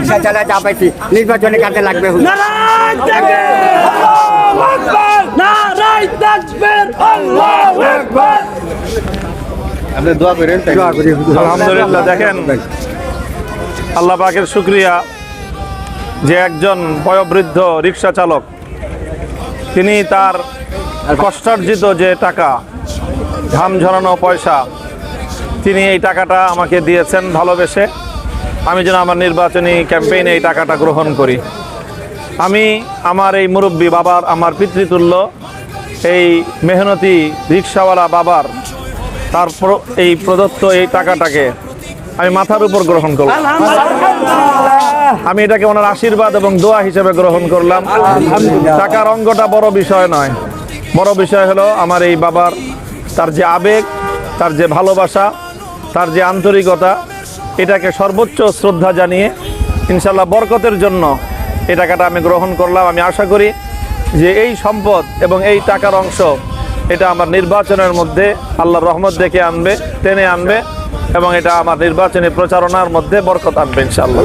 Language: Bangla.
রিক্সা চালায় যা পাইছি নির্বাচনে কাজে লাগবে। আলহামদুলিল্লাহ। দেখেন, আল্লাহ পাকের শুকরিয়া যে একজন বয়োবৃদ্ধ রিক্সা চালক তিনি তার কষ্টার্জিত যে টাকা, ঘাম ঝরানো পয়সা, তিনি এই টাকাটা আমাকে দিয়েছেন ভালোবেসে, আমি যেন আমার নির্বাচনী ক্যাম্পেইনে এই টাকাটা গ্রহণ করি। আমি আমার এই মুরব্বী বাবার, আমার পিতৃতুল্য এই মেহনতি রিক্সাওয়ালা বাবার তার এই প্রদত্ত এই টাকাটাকে আমি মাথার উপর গ্রহণ করব। আমি এটাকে ওনার আশীর্বাদ এবং দোয়া হিসেবে গ্রহণ করলাম। টাকার অঙ্কটা বড় বিষয় নয়, বড় বিষয় হলো আমার এই বাবার, তার যে আবেগ, তার যে ভালোবাসা, তার যে আন্তরিকতা, এটাকে সর্বোচ্চ শ্রদ্ধা জানিয়ে ইনশাল্লাহ বরকতের জন্য এই টাকাটা আমি গ্রহণ করলাম। আমি আশা করি যে এই সম্পদ এবং এই টাকার অংশ এটা আমার নির্বাচনের মধ্যে আল্লাহর রহমত দেখে আনবে, টেনে আনবে, এবং এটা আমার নির্বাচনী প্রচারণার মধ্যে বরকত আনবে ইনশাআল্লাহ।